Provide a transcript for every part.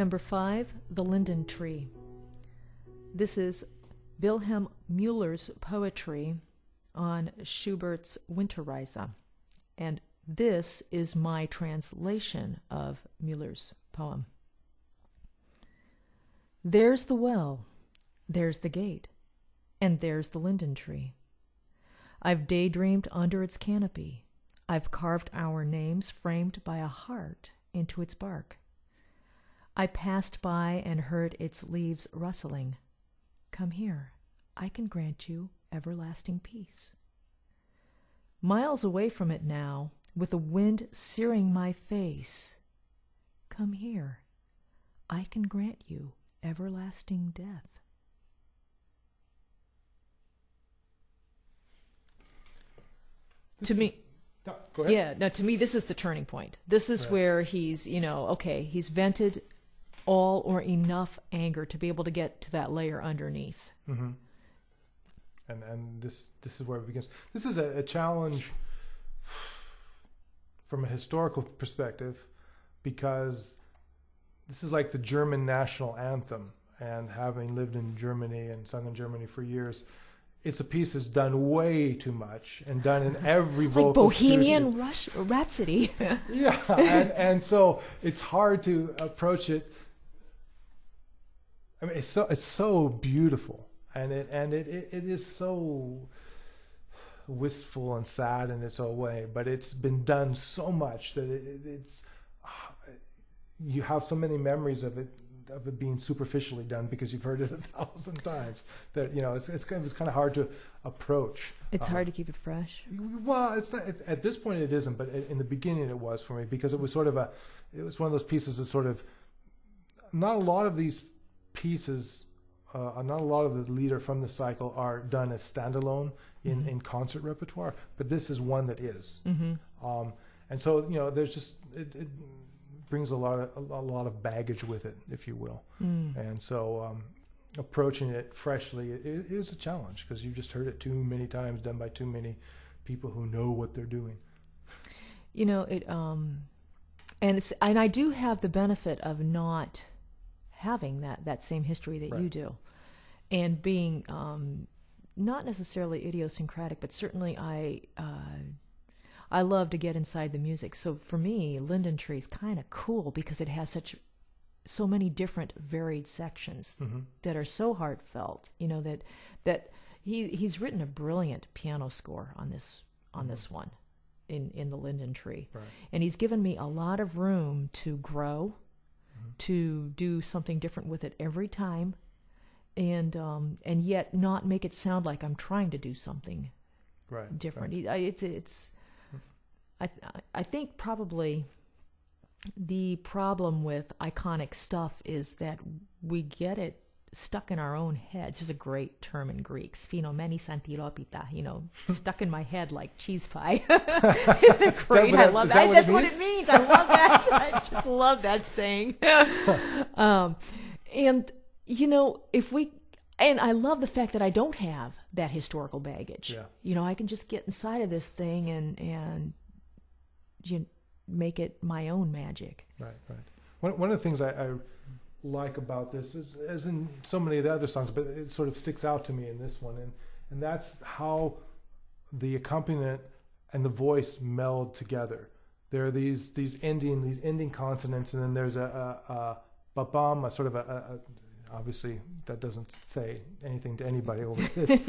Number 5, The Linden Tree. This is Wilhelm Müller's poetry on Schubert's Winterreise. And this is my translation of Müller's poem. There's the well, there's the gate, and there's the linden tree. I've daydreamed under its canopy. I've carved our names framed by a heart into its bark. I passed by and heard its leaves rustling. Come here, I can grant you everlasting peace. Miles away from it now, with the wind searing my face. Come here, I can grant you everlasting death. To me, no, go ahead. Yeah, no, to me, this is the turning point. This is Right. where he's, okay, he's vented all or enough anger to be able to get to that layer underneath. Mm-hmm. And this is where it begins. This is a challenge from a historical perspective, because this is like the German National Anthem, and having lived in Germany and sung in Germany for years, it's a piece that's done way too much and done in every vocal Like Bohemian studio. Rhapsody. Yeah, and so it's hard to approach it. I mean, it's so beautiful, and it is so wistful and sad in its own way, but it's been done so much that it's you have so many memories of it being superficially done because you've heard it 1,000 times that it's kind of hard to approach. It's hard to keep it fresh. Well, it's not, at this point it isn't, but in the beginning it was for me, because it was one of those pieces that sort of, not a lot of these pieces, not a lot of the lieder from the cycle are done as standalone in concert repertoire, but this is one that is. Mm-hmm. And so there's just it brings a lot of baggage with it, if you will. And so approaching it freshly is a challenge, because you've just heard it too many times, done by too many people who know what they're doing. And I do have the benefit of not having that same history that Right. you do, and being not necessarily idiosyncratic, but certainly I love to get inside the music. So for me, Linden Tree is kind of cool because it has so many different varied sections that are so heartfelt. That he's written a brilliant piano score on this one in the Linden Tree, Right. and he's given me a lot of room to grow, to do something different with it every time, and yet not make it sound like I'm trying to do something Right. different. Right. I think probably the problem with iconic stuff is that we get it stuck in our own heads. There's a great term in Greek, sphenomenis antilopita, stuck in my head like cheese pie. Great, I love that. That's what it means. I love that. I just love that saying. And I love the fact that I don't have that historical baggage. Yeah. I can just get inside of this thing and make it my own magic. Right. One of the things I like about this is, as in so many of the other songs, but it sort of sticks out to me in this one, and that's how the accompaniment and the voice meld together. There are these ending consonants, and then there's a ba-bum, a sort of a obviously that doesn't say anything to anybody over this,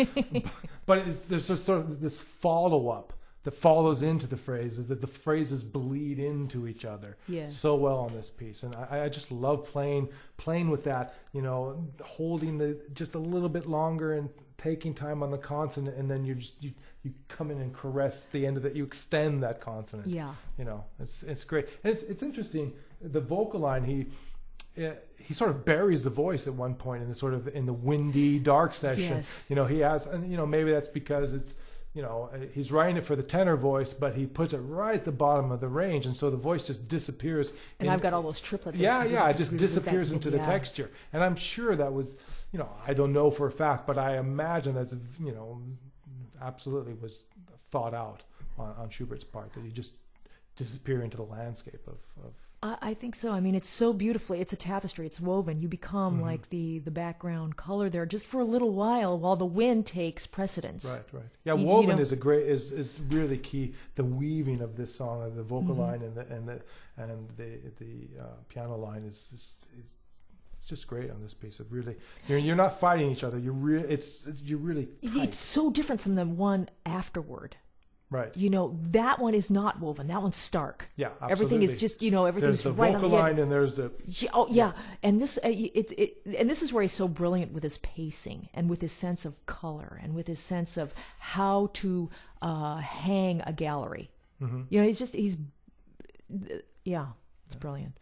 but there's just sort of this follow-up that follows into the phrase, that the phrases bleed into each other so well on this piece. And I just love playing with that, holding just a little bit longer and taking time on the consonant, and then you come in and caress the end of it. You extend that consonant. Yeah. It's great. And it's interesting, the vocal line, he sort of buries the voice at one point in the windy, dark section. Yes. He has, and maybe that's because it's, he's writing it for the tenor voice, but he puts it right at the bottom of the range, and so the voice just disappears. And I've got all those triplets. It just disappears into the texture. And I'm sure that was, I don't know for a fact, but I imagine that's, absolutely was thought out on Schubert's part, that he just disappear into the landscape of I think so. I mean, it's so beautifully. It's a tapestry. It's woven. You become Mm-hmm. like the background color there, just for a little while the wind takes precedence. Right. Yeah, You woven know- is is really key. The weaving of this song, the vocal line and the piano line is just great on this piece. It really, you're not fighting each other. You're really tight. It's so different from the one afterward. Right. You know, that one is not woven. That one's stark. Yeah, Everything is absolutely. just, you know, everything's There's the right vocal on the line end. and there's the Oh yeah, and this and this is where he's so brilliant with his pacing and with his sense of color and with his sense of how to hang a gallery. Mm-hmm. You know, he's yeah, it's brilliant.